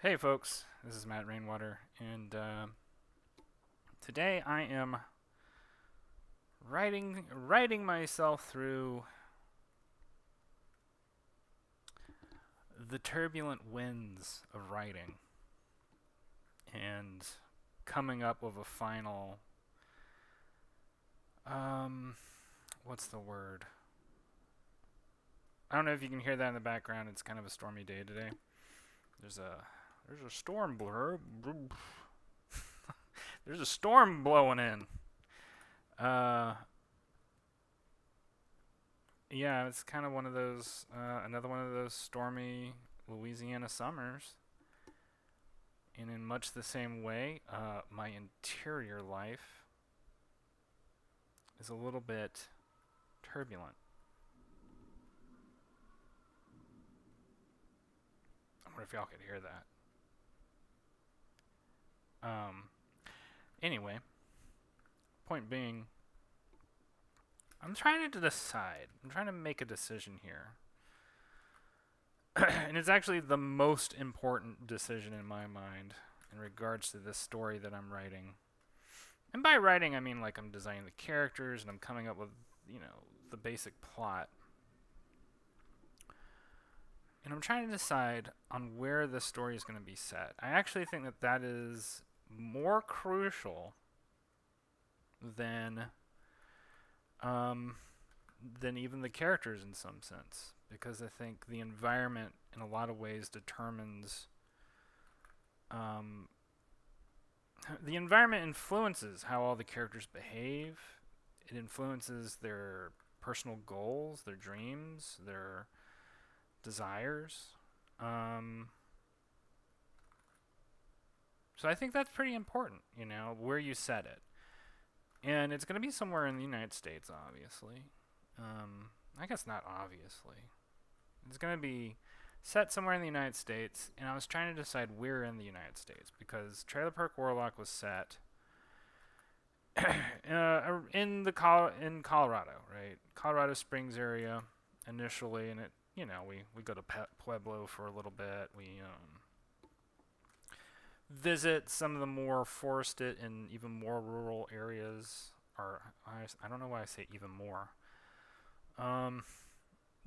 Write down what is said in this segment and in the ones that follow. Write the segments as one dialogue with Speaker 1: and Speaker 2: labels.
Speaker 1: Hey folks, this is Matt Rainwater, and today I am writing myself through the turbulent winds of writing and coming up with a final um what's the word? I don't know if you can hear that in the background. It's kind of a stormy day today. There's a there's a storm blur. There's a storm blowing in. Uh Yeah, it's kind of one of those, another one of those stormy Louisiana summers. And in much the same way, my interior life is a little bit turbulent. I wonder if y'all could hear that. Um, anyway, point being, I'm trying to decide. I'm trying to make a decision here. And it's actually the most important decision in my mind in regards to this story that I'm writing. And by writing, I mean like I'm designing the characters and I'm coming up with, the basic plot. And I'm trying to decide on where the story is going to be set. I actually think that that is more crucial than um, than even the characters in some sense, because I think the environment in a lot of ways determines. Um, the environment influences how all the characters behave. It influences their personal goals, their dreams, their desires. Um, so I think that's pretty important, where you set it. And it's going to be somewhere in the United States, obviously. I guess not obviously. It's going to be set somewhere in the United States, and I was trying to decide where in the United States because Trailer Park Warlock was set in Colorado, right? Colorado Springs area initially, and we go to Pueblo for a little bit. We visit some of the more forested and even more rural areas. Or I don't know why I say even more. Um,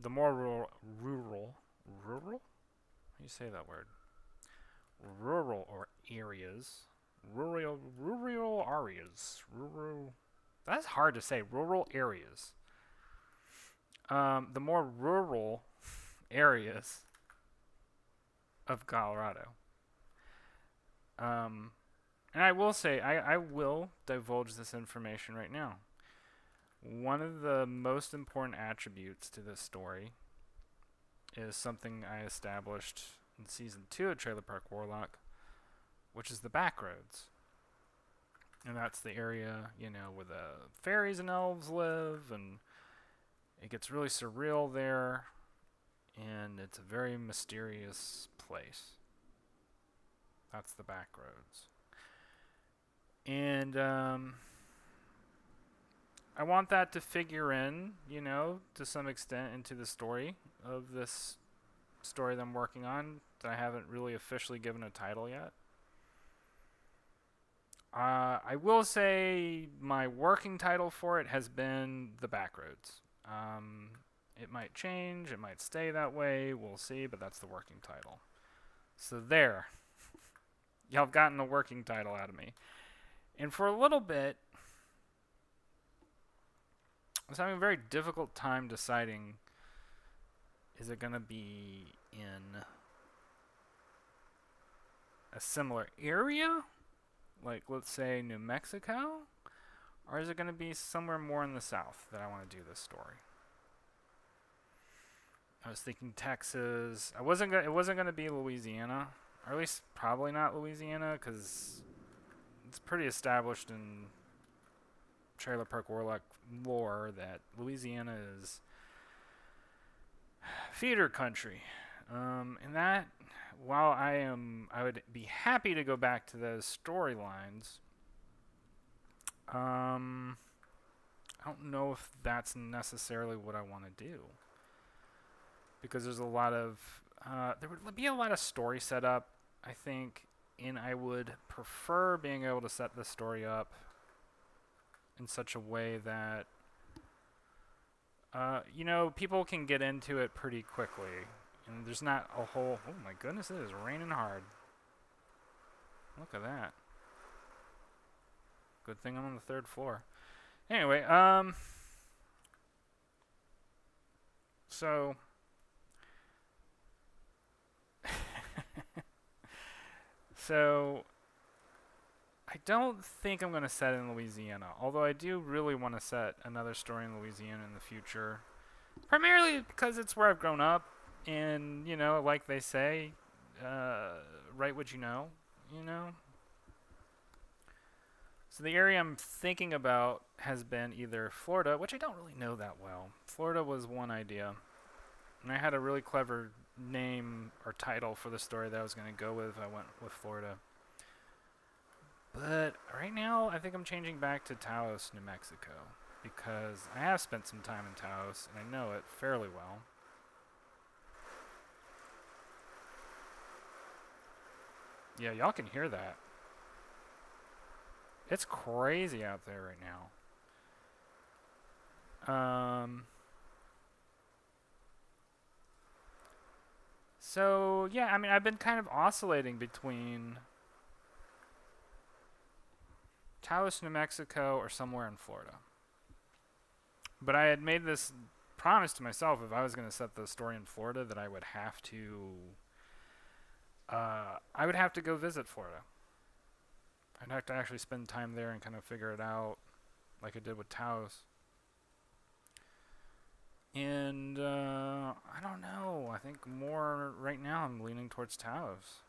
Speaker 1: the more rural. How do you say that word? Rural or areas. Rural areas. Rural. That's hard to say. Rural areas. The more rural areas of Colorado. Um, and I will say, I will divulge this information right now. One of the most important attributes to this story is something I established in season 2 of Trailer Park Warlock, which is the backroads. And that's the area, where the fairies and elves live, and it gets really surreal there, and it's a very mysterious place. That's the backroads. And I want that to figure in, to some extent into the story of this story that I'm working on that I haven't really officially given a title yet. I will say my working title for it has been The Backroads. It might change, it might stay that way, we'll see, but that's the working title. So there. Y'all have gotten a working title out of me. And for a little bit, I was having a very difficult time deciding, is it going to be in a similar area? Like, let's say New Mexico? Or is it going to be somewhere more in the south that I want to do this story? I was thinking Texas. It wasn't going to be Louisiana. Or at least probably not Louisiana, because it's pretty established in Trailer Park Warlock lore that Louisiana is feeder country. And that, while I would be happy to go back to those storylines. I don't know if that's necessarily what I want to do, because there's a lot of there would be a lot of story setup. I think, and I would prefer being able to set the story up in such a way that people can get into it pretty quickly, and there's not a whole. Oh my goodness, it is raining hard. Look at that. Good thing I'm on the third floor. Anyway, so so I don't think I'm going to set it in Louisiana, although I do really want to set another story in Louisiana in the future. Primarily because it's where I've grown up, and like they say, write what you know. You know. So the area I'm thinking about has been either Florida, which I don't really know that well. Florida was one idea, and I had a really clever name or title for the story that I was going to go with if I went with Florida. But right now, I think I'm changing back to Taos, New Mexico, because I have spent some time in Taos, and I know it fairly well. Yeah, y'all can hear that. It's crazy out there right now. So yeah, I mean, I've been kind of oscillating between Taos, New Mexico, or somewhere in Florida. But I had made this promise to myself if I was going to set the story in Florida that I would have to go visit Florida. I'd have to actually spend time there and kind of figure it out, like I did with Taos. And I don't know. I think more right now I'm leaning towards Taos.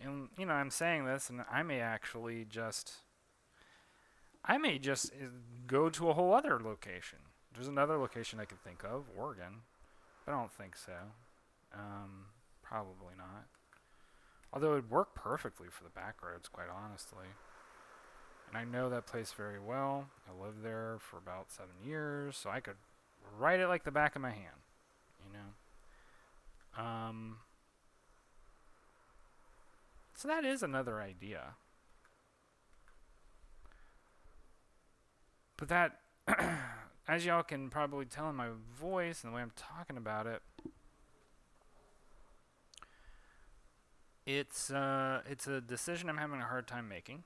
Speaker 1: And I'm saying this, and I may just go to a whole other location. There's another location I could think of, Oregon, but I don't think so. Probably not. Although it would work perfectly for the back roads, quite honestly. And I know that place very well. I lived there for about 7 years, so I could write it like the back of my hand, you know. So that is another idea. But that, as y'all can probably tell in my voice and the way I'm talking about it, it's a decision I'm having a hard time making,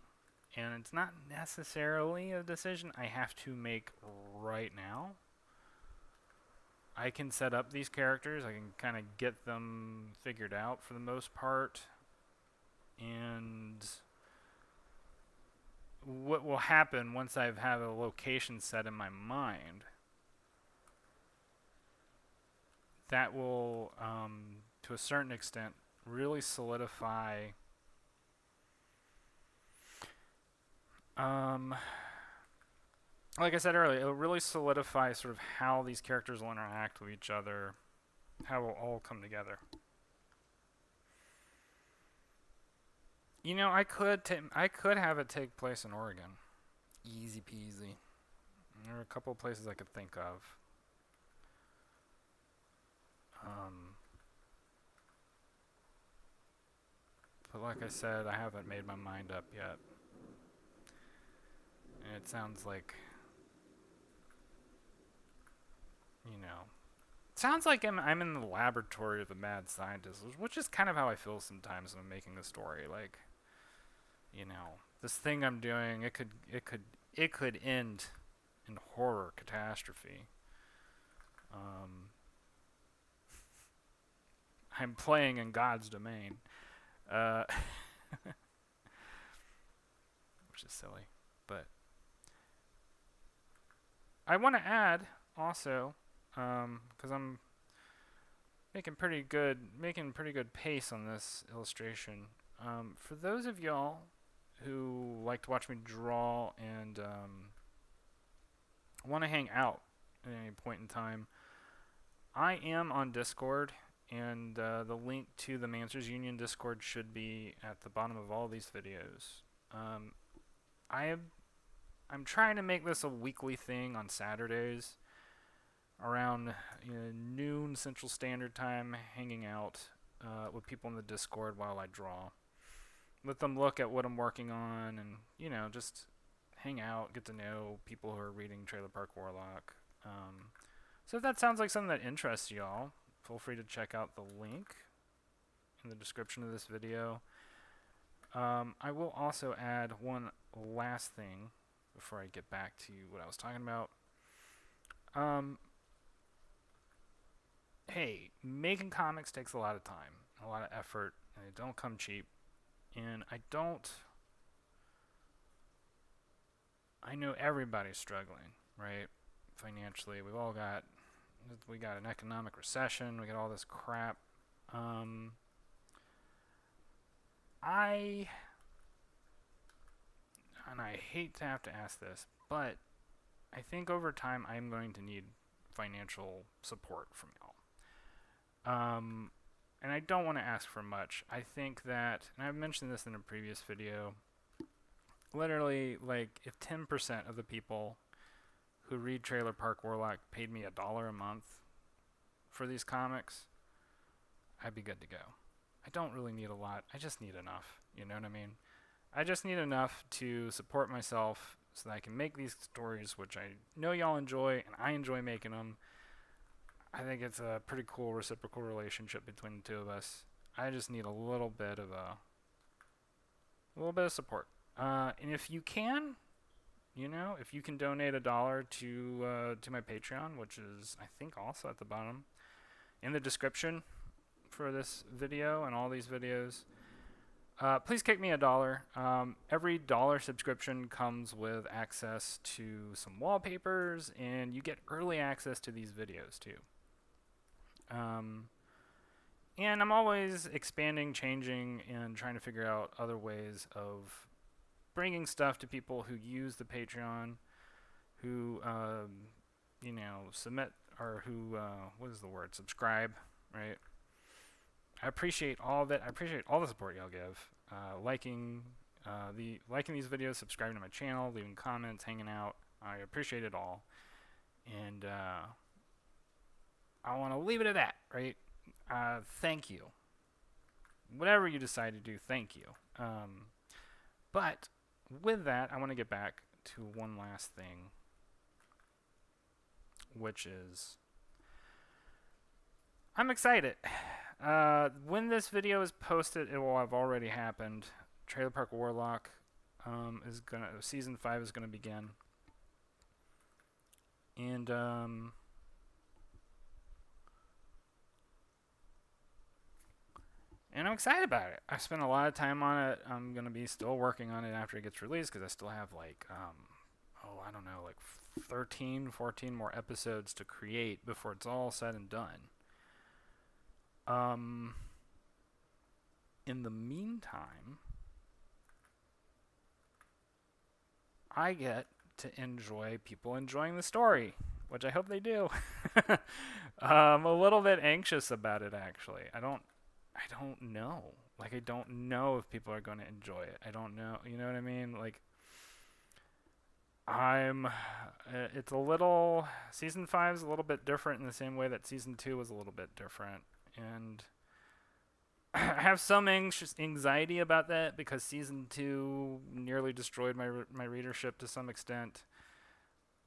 Speaker 1: and it's not necessarily a decision I have to make right now. I can set up these characters, I can kind of get them figured out for the most part, and what will happen once I have a location set in my mind, that will, to a certain extent, really solidify like I said earlier, it'll really solidify sort of how these characters will interact with each other, how it will all come together. I could have it take place in Oregon, easy peasy. There are a couple of places I could think of. But like I said, I haven't made my mind up yet. And it sounds like, sounds like I'm in the laboratory of the mad scientist, which is kind of how I feel sometimes when I'm making a story. Like, this thing I'm doing, it could end in horror catastrophe. I'm playing in God's domain, which is silly. But I want to add also, because I'm making pretty good pace on this illustration. For those of y'all who like to watch me draw and want to hang out at any point in time, I am on Discord, and the link to the Mancers Union Discord should be at the bottom of all these videos. I'm trying to make this a weekly thing on Saturdays around noon Central Standard Time, hanging out with people in the Discord while I draw. Let them look at what I'm working on, and just hang out, get to know people who are reading Trailer Park Warlock. So if that sounds like something that interests y'all, feel free to check out the link in the description of this video. I will also add one last thing before I get back to what I was talking about. Hey, making comics takes a lot of time, a lot of effort, and they don't come cheap. And I know everybody's struggling, right? Financially, we got an economic recession, we got all this crap. I hate to have to ask this, but I think over time I'm going to need financial support from y'all. And I don't want to ask for much. I think that, and I've mentioned this in a previous video, literally, like, if 10% of the people who read Trailer Park Warlock paid me $1 a month for these comics, I'd be good to go. I don't really need a lot. I just need enough. You know what I mean? I just need enough to support myself so that I can make these stories, which I know y'all enjoy, and I enjoy making them. I think it's a pretty cool reciprocal relationship between the two of us. I just need a little bit of support. And if you can, if you can donate $1 to my Patreon, which is I think also at the bottom in the description for this video and all these videos, please kick me $1. Every $1 subscription comes with access to some wallpapers, and you get early access to these videos too. And I'm always expanding, changing, and trying to figure out other ways of bringing stuff to people who use the Patreon, who, submit, or who, subscribe, right? I appreciate all of it. I appreciate all the support y'all give. Liking these videos, subscribing to my channel, leaving comments, hanging out. I appreciate it all. And, I want to leave it at that, right? Thank you. Whatever you decide to do, thank you. But with that, I want to get back to one last thing, which is I'm excited. When this video is posted, it will have already happened. Trailer Park Warlock season 5 is gonna begin, and I'm excited about it. I spent a lot of time on it. I'm going to be still working on it after it gets released because I still have like 13, 14 more episodes to create before it's all said and done. In the meantime, I get to enjoy people enjoying the story, which I hope they do. I'm a little bit anxious about it, actually. I don't know. Like, I don't know if people are going to enjoy it. I don't know. You know what I mean? Like, season 5 is a little bit different in the same way that season 2 was a little bit different. And I have some anxiety about that because season 2 nearly destroyed my readership to some extent.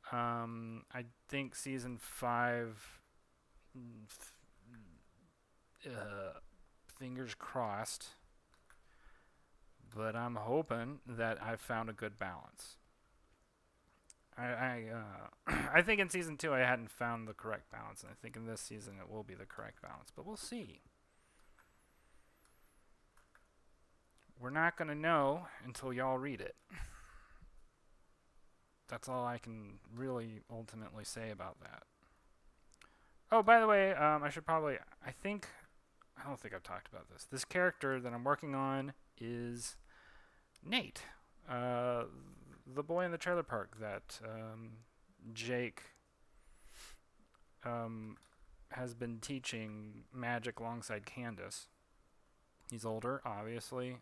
Speaker 1: I think season 5, fingers crossed, but I'm hoping that I've found a good balance. I think in season 2 I hadn't found the correct balance, and I think in this season it will be the correct balance, but we'll see. We're not going to know until y'all read it. That's all I can really ultimately say about that. Oh, by the way, I don't think I've talked about this. This character that I'm working on is Nate, the boy in the trailer park that Jake has been teaching magic alongside Candace. He's older, obviously.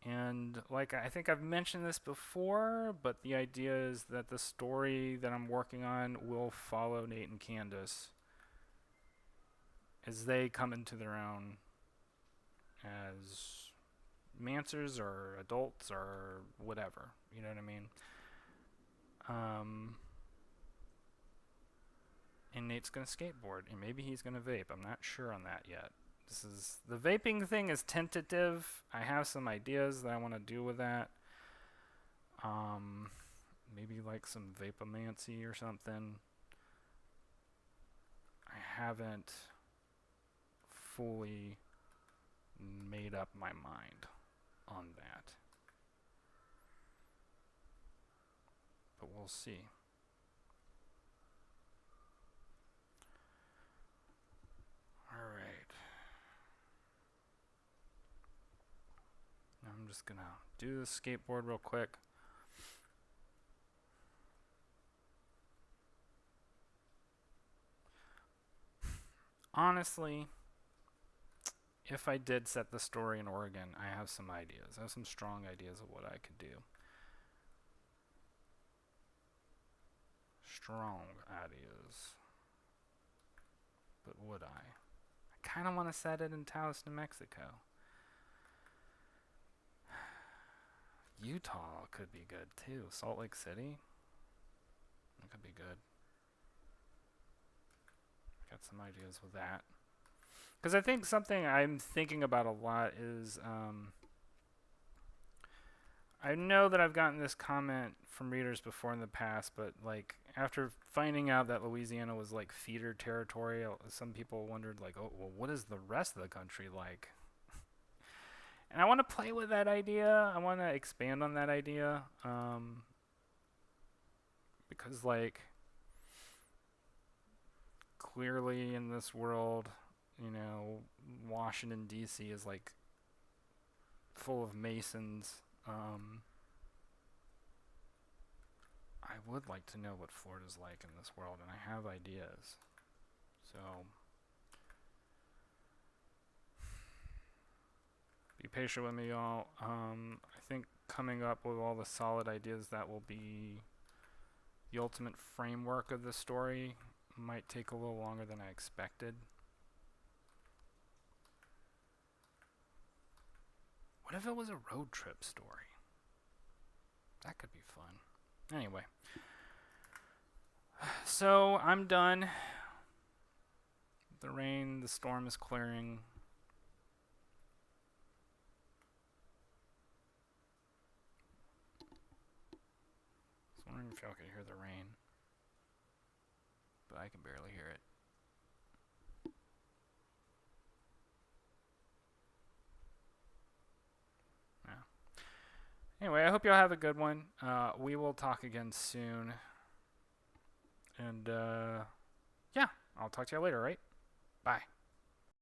Speaker 1: And I think I've mentioned this before, but the idea is that the story that I'm working on will follow Nate and Candace as they come into their own as mancers or adults or whatever. You know what I mean? Um, and Nate's gonna skateboard, and maybe he's gonna vape. I'm not sure on that yet. The vaping thing is tentative. I have some ideas that I want to do with that. Maybe like some vapomancy or something. I haven't fully made up my mind on that, but we'll see. All right. I'm just gonna do the skateboard real quick. Honestly, if I did set the story in Oregon, I have some ideas. I have some strong ideas of what I could do. Strong ideas. But would I? I kind of want to set it in Taos, New Mexico. Utah could be good too. Salt Lake City. That could be good. Got some ideas with that. Because I think something I'm thinking about a lot is I know that I've gotten this comment from readers before in the past, but like after finding out that Louisiana was like feeder territory, some people wondered like, oh, well, what is the rest of the country like? And I want to play with that idea. I want to expand on that idea because like clearly in this world, you know, Washington D.C. is like full of Masons. I would like to know what Florida's like in this world, and I have ideas. So be patient with me, y'all. I think coming up with all the solid ideas that will be the ultimate framework of the story might take a little longer than I expected. What if it was a road trip story? That could be fun. Anyway. So, I'm done. The storm is clearing. I was wondering if y'all could hear the rain. But I can barely hear it. Anyway, I hope y'all have a good one. We will talk again soon. And, yeah, I'll talk to y'all later, right? Bye.